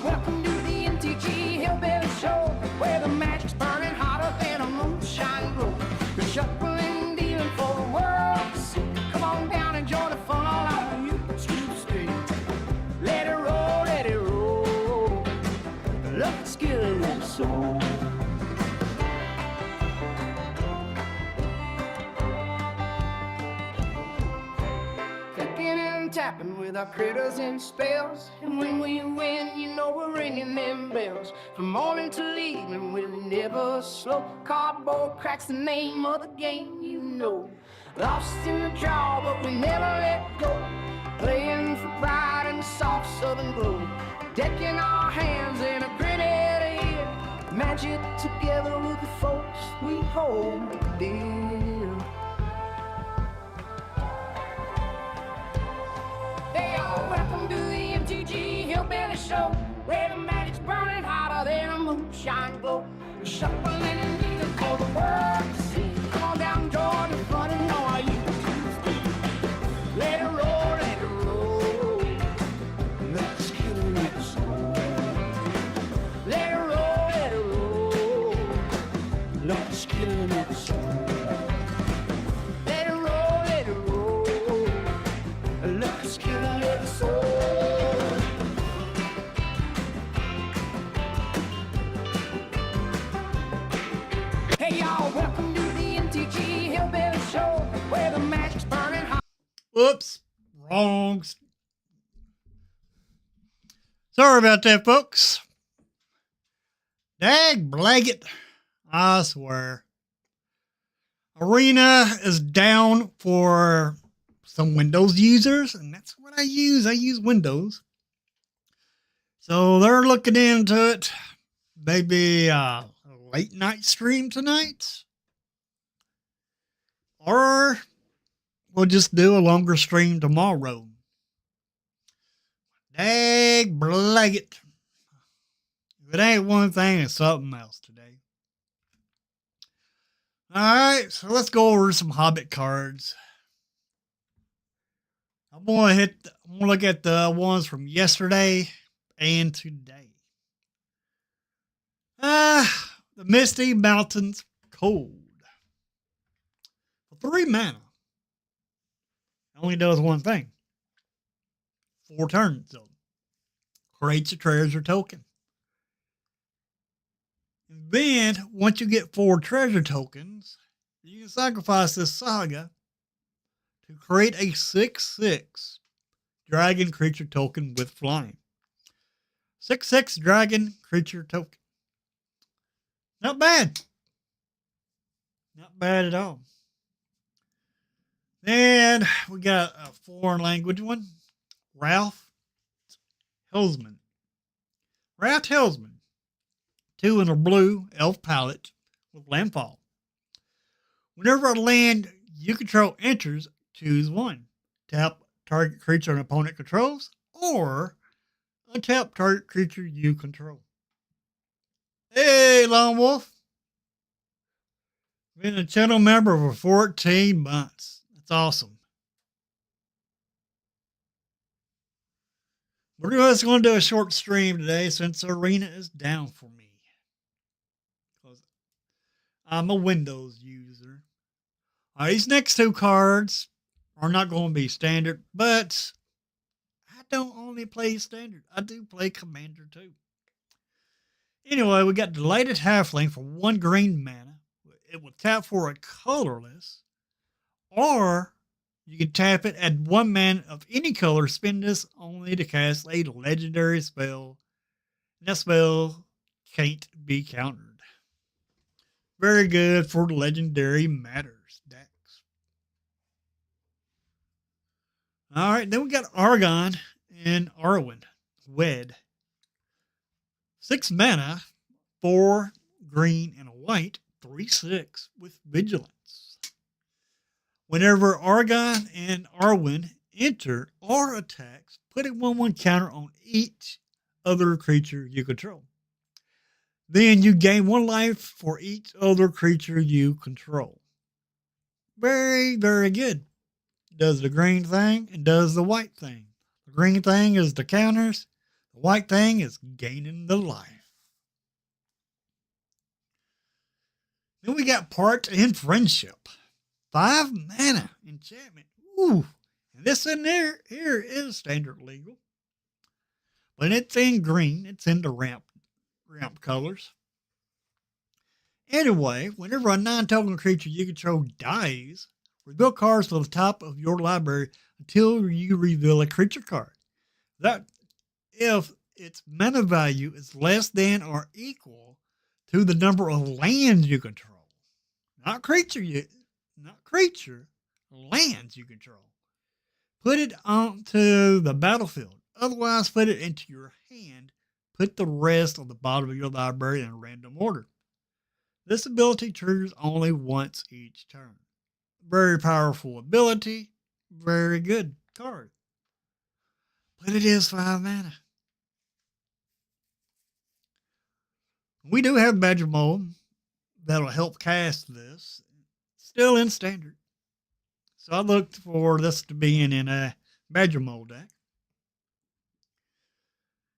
welcome to the MTG Hillbilly Show, where the magic's burning hotter than a moonshine glow. We're shuffling, dealing for the world to see. Come on down and join the fun, all out you to stay. Let it roll, let it roll. Let's get a little soul. Tapping with our critters and spells, and when we win, you know we're ringing them bells. From morning till evening, we're never slow. Cardboard cracks the name of the game, you know. Lost in the draw, but we never let go. Playing for pride in the soft southern glow. Decking our hands in a grinning ear. Magic together with the folks we hold dear. Welcome to the MTG Hillbilly Show, where the magic's burning hotter than a moonshine glow. We're shuffling and dealing for the world to see. Come on down, join the fun and know how you do. Let it roll, let it roll. Let's get a little soul. Let it roll, let it roll. Let's get a little soul. Let it roll, let it roll. Let's get a little soul. Hey y'all, welcome to the MTG Hillbilly Show, where the magic's burning hot. Whoops, wrong. Sorry about that, folks. Dag blanket, I swear. Arena is down for some Windows users, and that's what I use. I use Windows. So they're looking into it. Maybe a late night stream tonight. Or we'll just do a longer stream tomorrow. Dag blanket. If it ain't one thing, it's something else today. Alright, so let's go over some Hobbit cards. I'm gonna look at the ones from yesterday and today. The Misty Mountains Cold. For 3 mana. It only does one thing. 4 turns, though. Creates a treasure token. And then, once you get 4 treasure tokens, you can sacrifice this saga to create a 6/6 dragon creature token with flying. 6/6 dragon creature token. Not bad. Not bad at all. Then we got a foreign language one. Ralph Hellsman. Ralph Hellsman. 2 in a blue elf palette with landfall. Whenever a land you control enters, choose 1. Tap target creature an opponent controls, or untap target creature you control. Hey, Lone Wolf. Been a channel member for 14 months. That's awesome. We're just going to do a short stream today since Arena is down for me. Because I'm a Windows user. These next 2 cards are not going to be standard, but I don't only play standard. I do play Commander too. Anyway, we got Delighted Halfling for 1 green mana. It will tap for a colorless, or you can tap it at 1 mana of any color. Spend this only to cast a legendary spell. And that spell can't be countered. Very good for the Legendary Matters decks. Alright, then we got Argon and Arwen. Wed. 6 mana, 4 green and a white, 3/6 with Vigilance. Whenever Argon and Arwen enter or attacks, put a 1/1 counter on each other creature you control. Then you gain 1 life for each other creature you control. Very, very good. Does the green thing and does the white thing. The green thing is the counters. The white thing is gaining the life. Then we got Part in Friendship. 5 mana enchantment. Ooh. And this in there here is standard legal. But it's in green. It's in the ramp colors. Anyway, whenever a non-token creature you control dies, reveal cards to the top of your library until you reveal a creature card. That if its mana value is less than or equal to the number of lands you control. Not creature, lands you control. Put it onto the battlefield. Otherwise, put it into your hand. Put the rest on the bottom of your library in a random order. This ability triggers only once each turn. Very powerful ability. Very good card. But it is 5 mana. We do have Badger Mole that'll help cast this. Still in standard. So I looked for this to be in a Badger Mole deck.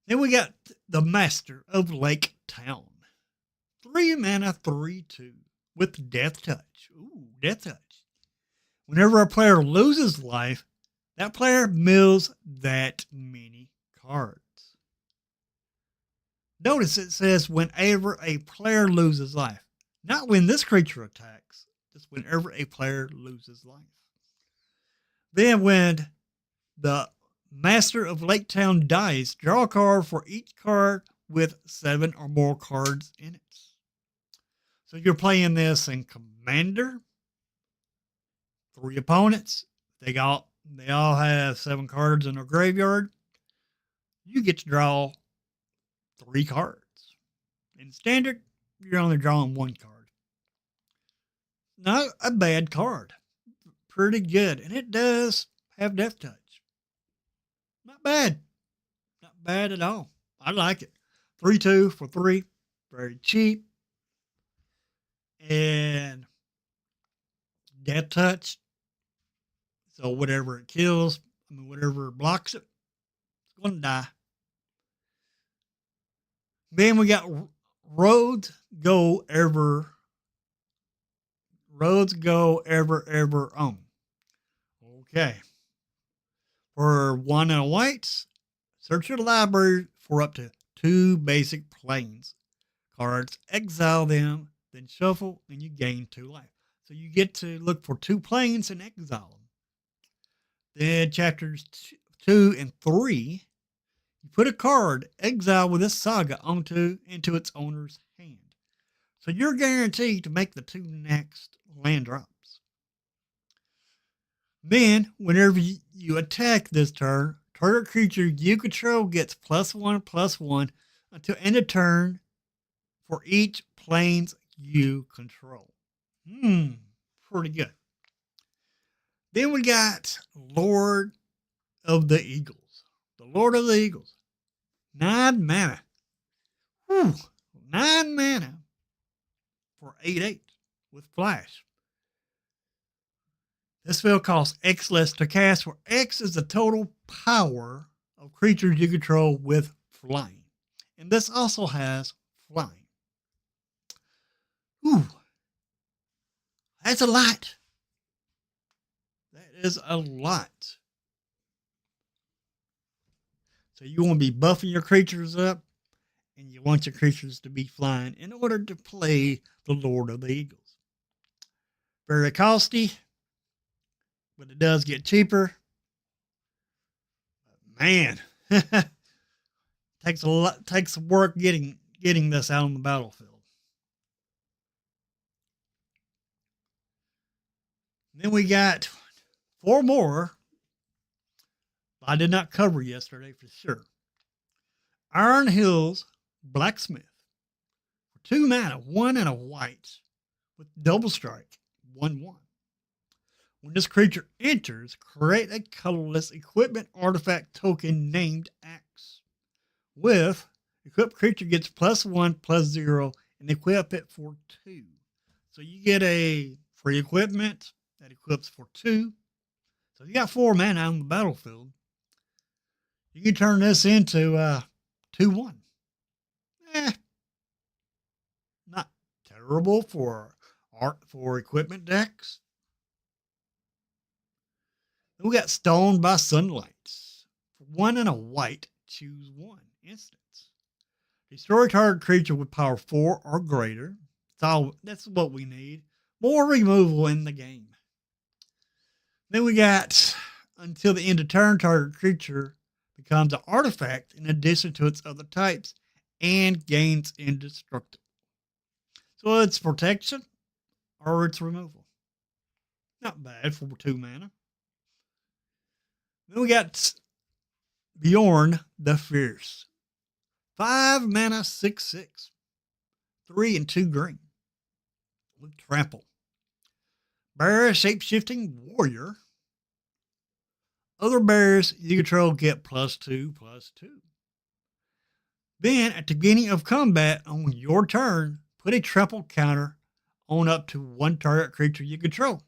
Then we got the Master of Lake Town. 3 mana, 3/2 with Death Touch. Ooh, Death Touch. Whenever a player loses life, that player mills that many cards. Notice it says whenever a player loses life. Not when this creature attacks, just whenever a player loses life. Then when the Master of Lake Town dies, draw a card for each card with 7 or more cards in it. So you're playing this in Commander. 3 opponents. They all have 7 cards in their graveyard. You get to draw 3 cards. In Standard, you're only drawing 1 card. Not a bad card. Pretty good. And it does have Death Touch. Not bad. Not bad at all. I like it. 3/2 for 3. Very cheap. And Death Touch. So whatever it kills, whatever blocks it, it's going to die. Then we got Roads Go Ever On. Okay. For 1 and a white, search your library for up to 2 basic planes cards, exile them, then shuffle, and you gain 2 life. So you get to look for 2 planes and exile them. Then chapters 2 and 3, you put a card, exile with this saga into its owner's hand. So you're guaranteed to make the 2 next land drops. Then, whenever you attack this turn, target creature you control gets +1/+1 until end of turn for each planes you control. Pretty good. Then we got Lord of the Eagles. The Lord of the Eagles. 9 mana. 9 mana for 8/8 with Flash. This spell costs X less to cast, where X is the total power of creatures you control with flying. And this also has flying. That's a lot. That is a lot. So you want to be buffing your creatures up, and you want your creatures to be flying in order to play the Lord of the Eagles. Very costly, but it does get cheaper. But man, takes some work getting this out on the battlefield. Then we got 4 more I did not cover yesterday for sure. Iron Hills Blacksmith. For 2 mana, 1 and a white with double strike, 1/1. When this creature enters, create a colorless equipment artifact token named Axe. With equipped creature gets +1/+0 and equip it for 2. So you get a free equipment that equips for 2. So you got 4 mana on the battlefield. You can turn this into 2/1. Not terrible for equipment decks. Then we got Stoned by Sunlights. For 1 and a white, choose 1 instance. Destroy target creature with power 4 or greater. That's what we need. More removal in the game. Then we got until the end of turn, target creature becomes an artifact in addition to its other types and gains indestructible. So it's protection or it's removal. Not bad for 2 mana. Then we got Bjorn the Fierce. 5 mana, 6/6. 3 and 2 green. With trample. Bear shape-shifting warrior. Other bears you control get +2/+2. Then at the beginning of combat on your turn, put a trample counter on up to 1 target creature you control.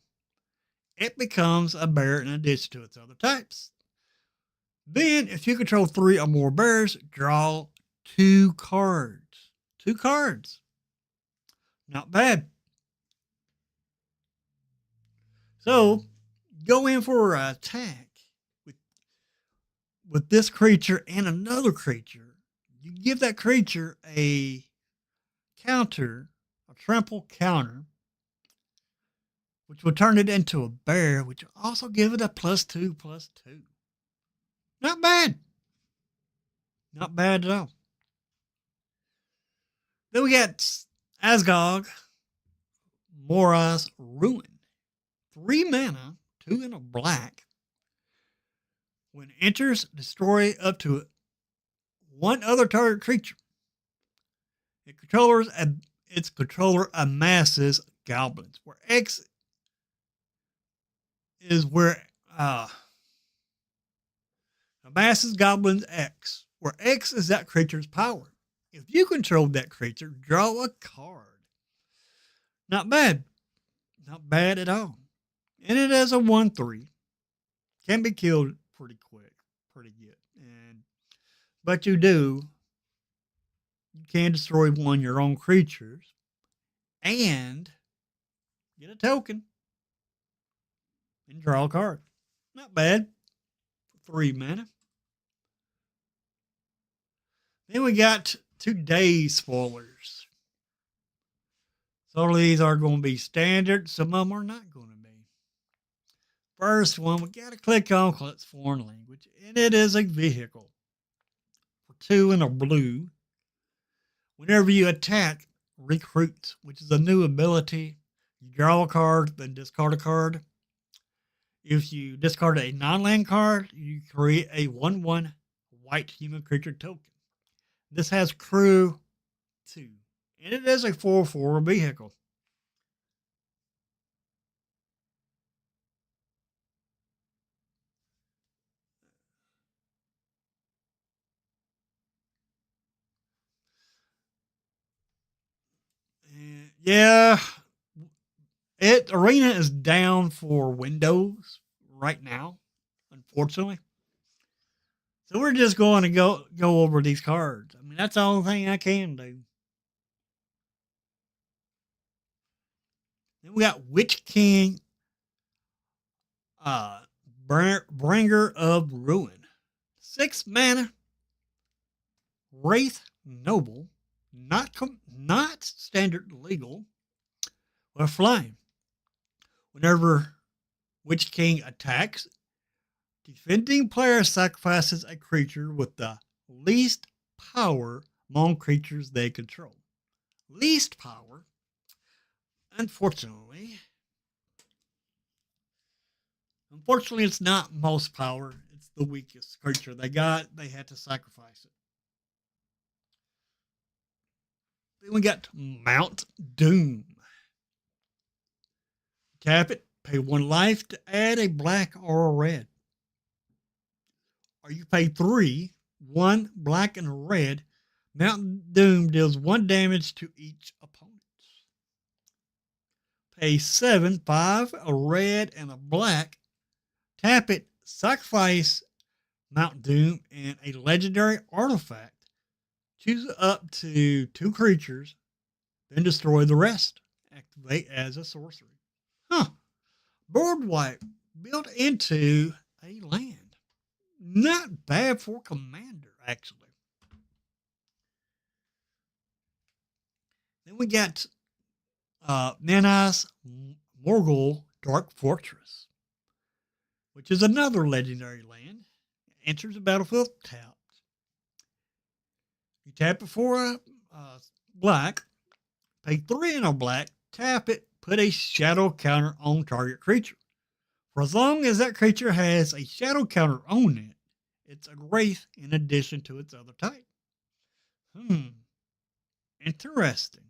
It becomes a bear in addition to its other types. Then if you control 3 or more bears, draw 2 cards. 2 cards. Not bad. So, go in for an attack with this creature and another creature. You give that creature a counter, a trample counter, which will turn it into a bear, which will also give it a +2/+2. Not bad. Not bad at all. Then we got Azog, Mora's Ruin. 3 mana, 2 and a black. When it enters, destroy up to 1 other target creature. Its controller amasses goblins. Where X is where amasses goblins X. Where X is that creature's power. If you control that creature, draw a card. Not bad. Not bad at all. And it has a 1/3. Can be killed pretty quick. Pretty good. But you can destroy 1 of your own creatures. And get a token. And draw a card. Not bad. 3 mana. Then we got today's spoilers. Some of these are going to be standard. Some of them are not going to be. First one, we got to click on because it's foreign language. And it is a vehicle. For 2 and a blue. Whenever you attack, recruit, which is a new ability. You draw a card, then discard a card. If you discard a non-land card, you create a 1/1 white human creature token. This has crew 2. And it is a 4/4 vehicle. And yeah, Arena is down for Windows right now, unfortunately. So we're just going to go over these cards. I mean, that's the only thing I can do. Then we got Witch King, Bringer of Ruin. 6 mana, Wraith Noble, not standard legal, or flying. Whenever Witch King attacks, defending player sacrifices a creature with the least power among creatures they control. Least power. Unfortunately, it's not most power. It's the weakest creature they got. They had to sacrifice it. Then we got Mount Doom. Tap it. Pay 1 life to add a black or a red. Or you pay 3, 1 black and a red. Mount Doom deals 1 damage to each opponent. Pay 7, 5, a red and a black. Tap it, sacrifice Mount Doom and a legendary artifact. Choose up to 2 creatures, then destroy the rest. Activate as a sorcery. Huh. Board wipe built into a land. Not bad for Commander, actually. Then we got Manais Morgul Dark Fortress, which is another legendary land. Enters the battlefield tapped. You tap it for a black, pay 3 in a black, tap it, put a shadow counter on target creature. For as long as that creature has a shadow counter on it, it's a wraith in addition to its other type. Interesting.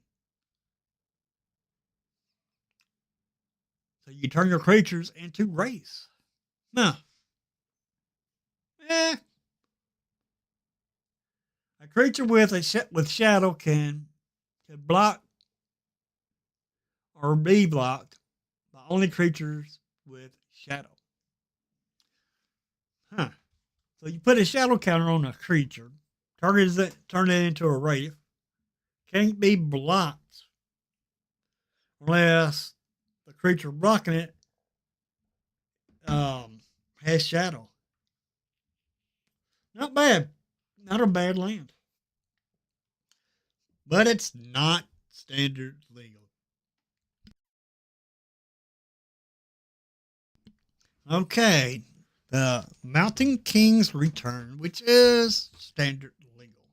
So you turn your creatures into wraiths. Huh. A creature with shadow can block or be blocked by only creatures with shadow. Huh. So you put a shadow counter on a creature, targets it, turn it into a wraith, can't be blocked unless the creature blocking it has shadow. Not bad. Not a bad land. But it's not standard legal. Okay. The Mountain King's Return, which is standard legal.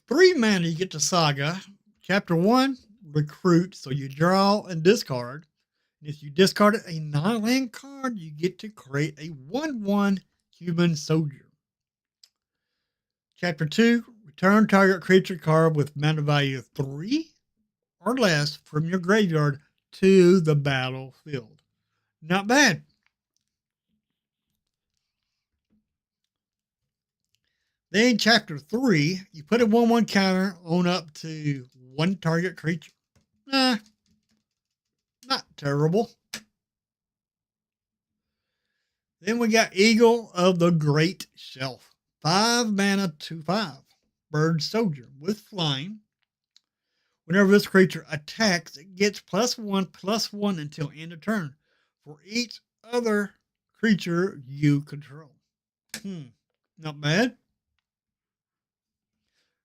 3 mana, you get to Saga. Chapter 1, Recruit. So you draw and discard. And if you discarded a non-land card, you get to create a 1/1 human soldier. Chapter 2, return target creature card with mana value 3 or less from your graveyard to the battlefield. Not bad. Then chapter 3, you put a 1/1 counter on up to 1 target creature. Not terrible. Then we got Eagle of the Great Shelf. 5 mana, 2/5. Bird Soldier with flying. Whenever this creature attacks, it gets +1/+1 until end of turn for each other creature you control. Not bad.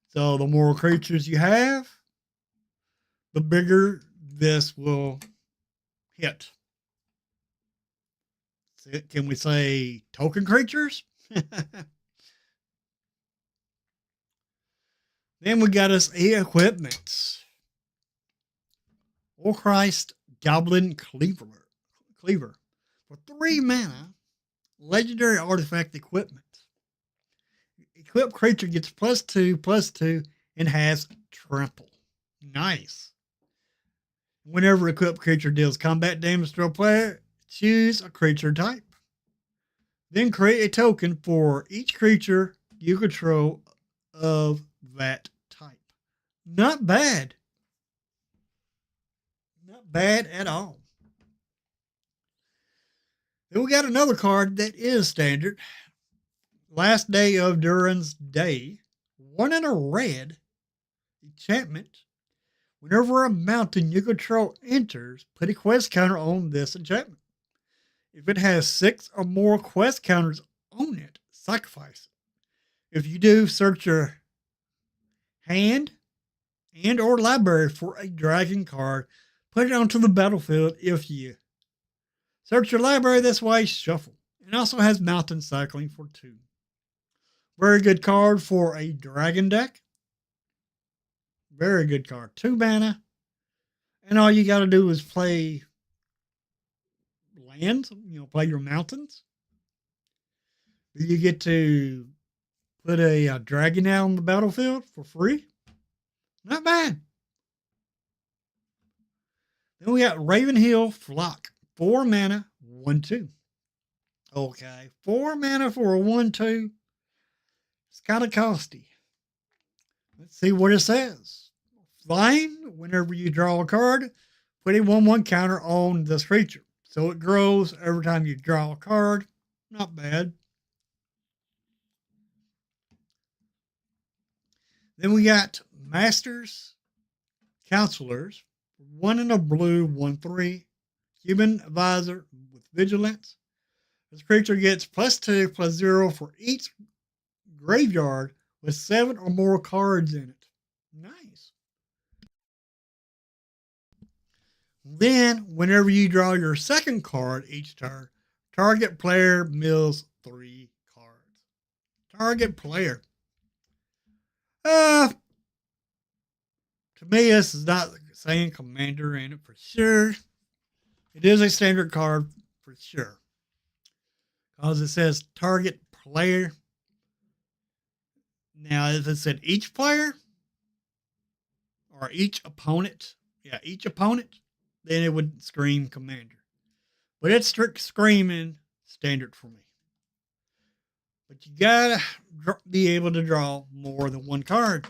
So the more creatures you have, the bigger this will hit. Can we say token creatures? Then we got us equipment. Orcrist Goblin Cleaver. For 3 mana, legendary artifact equipment. Equipped creature gets +2/+2 and has trample. Nice. Whenever equipped creature deals combat damage to a player, choose a creature type. Then create a token for each creature you control of that type. Not bad. Not bad at all. Then we got another card that is standard. Last Day of Duran's Day. 1 in a red. Enchantment. Whenever a mountain you control enters, put a quest counter on this enchantment. If it has 6 or more quest counters on it, sacrifice it. If you do, search your hand and or library for a dragon card. Put it onto the battlefield. If you search your library this way, shuffle. It also has mountain cycling for 2. Very good card for a dragon deck. Very good card. 2 mana. And all you got to do is play land, play your mountains. You get to put a dragon out on the battlefield for free. Not bad. Then we got Ravenhill Flock. 4 mana, 1/2. Okay, 4 mana for a 1/2. It's kind of costly. Let's see what it says. Flying, whenever you draw a card, put a 1/1 counter on this creature. So it grows every time you draw a card. Not bad. Then we got Masters Counselors, 1 in a blue, 1/3. Human Advisor with Vigilance. This creature gets +2/+0 for each graveyard with 7 or more cards in it. Nice. Then, whenever you draw your second card each turn, target player mills 3 cards. Target player. To me, this is not saying commander in it for sure. It is a standard card for sure. Because it says target player. Now, if it said each player or each opponent, each opponent, then it would scream commander. But it's screaming standard for me. But you gotta be able to draw more than one card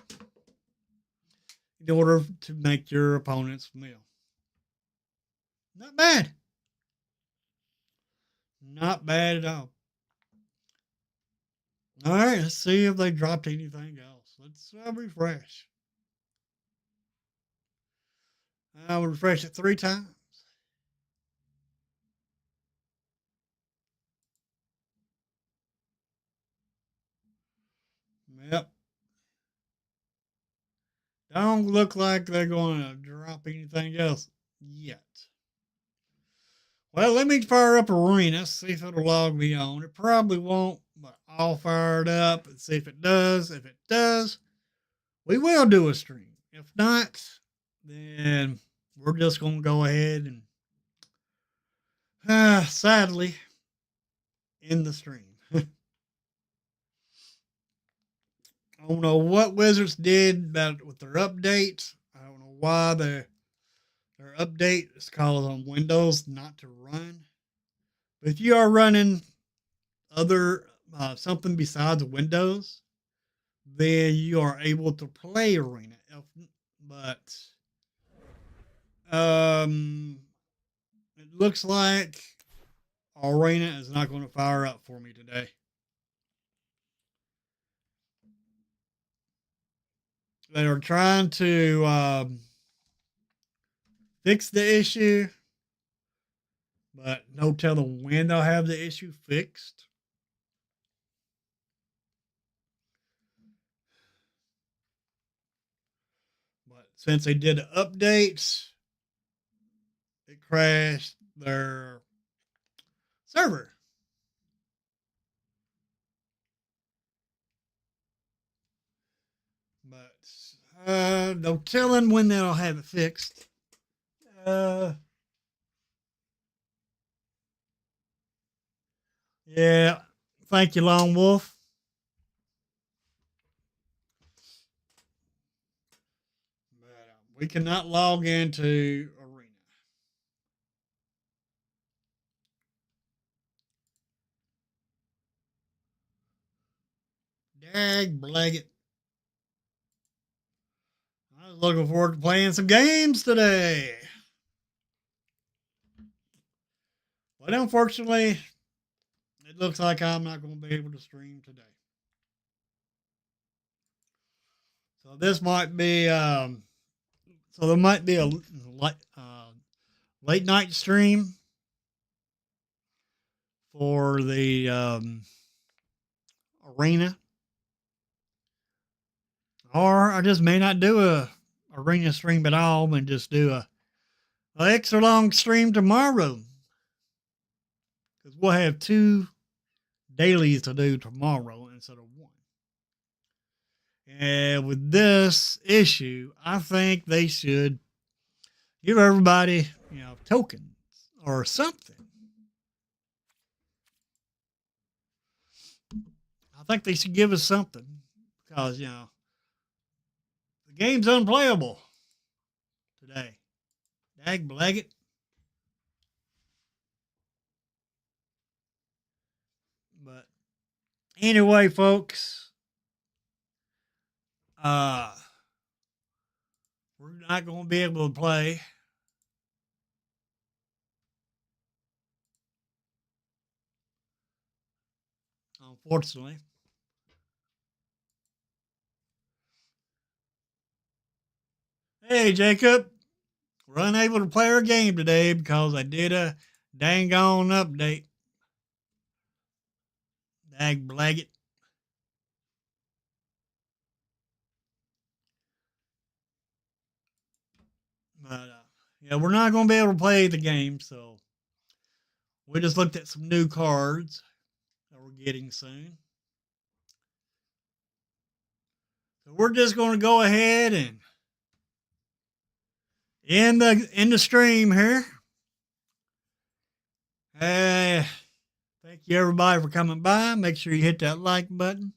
in order to make your opponent's mill. Not bad. Not bad at all. All right, let's see if they dropped anything else. Let's refresh. I'll refresh it 3 times. Yep. Don't look like they're going to drop anything else yet. Well, let me fire up Arena, see if it'll log me on. It probably won't, but I'll fire it up and see if it does. If it does, we will do a stream. If not, then we're just going to go ahead and, sadly, end the stream. I don't know what Wizards did with their update. I don't know why their update is called on Windows not to run. But if you are running other something besides Windows, then you are able to play Arena. But it looks like Arena is not going to fire up for me today. They are trying to fix the issue, but no telling when they'll have the issue fixed. But since they did the updates, it crashed their server. But no telling when they'll have it fixed. Yeah, thank you, Lone Wolf. But we cannot log into Arena. Dag blaggit. I was looking forward to playing some games today. But unfortunately, it looks like I'm not going to be able to stream today. So this might be, so there might be a late night stream for the Arena. Or I just may not do a Arena stream at all and just do a extra long stream tomorrow. Because we'll have 2 dailies to do tomorrow instead of 1. And with this issue, I think they should give everybody, tokens or something. I think they should give us something because, the game's unplayable today. Dag blaggit. But anyway, folks, we're not going to be able to play. Unfortunately. Hey, Jacob. We're unable to play our game today because I did a dang on update. Dag blaggit. But, yeah, we're not going to be able to play the game, so we just looked at some new cards that we're getting soon. So we're just going to go ahead and end the stream here. Thank you everybody for coming by. Make sure you hit that like button.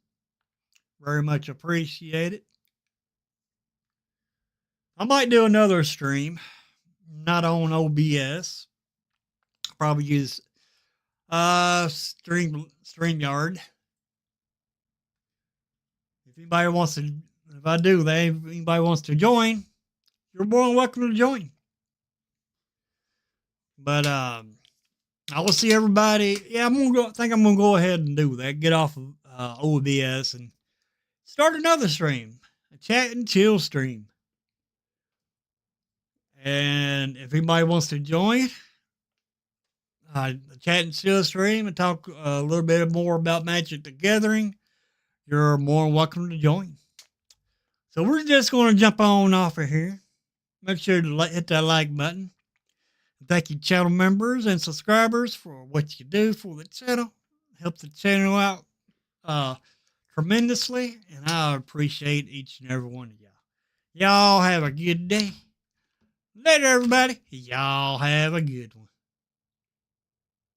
Very much appreciate it. I might do another stream, not on OBS. Probably use StreamYard. If anybody wants to, if I do that, if anybody wants to join, you're more than welcome to join. But I will see everybody. Yeah, I think I'm gonna go ahead and do that. Get off of OBS and start another stream, a chat and chill stream. And if anybody wants to join, the chat and chill stream and talk a little bit more about Magic the Gathering, you're more than welcome to join. So we're just going to jump on off of here. Make sure to hit that like button. Thank you, channel members and subscribers, for what you do for the channel. Help the channel out tremendously, and I appreciate each and every one of y'all. Y'all have a good day. Later, everybody. Y'all have a good one.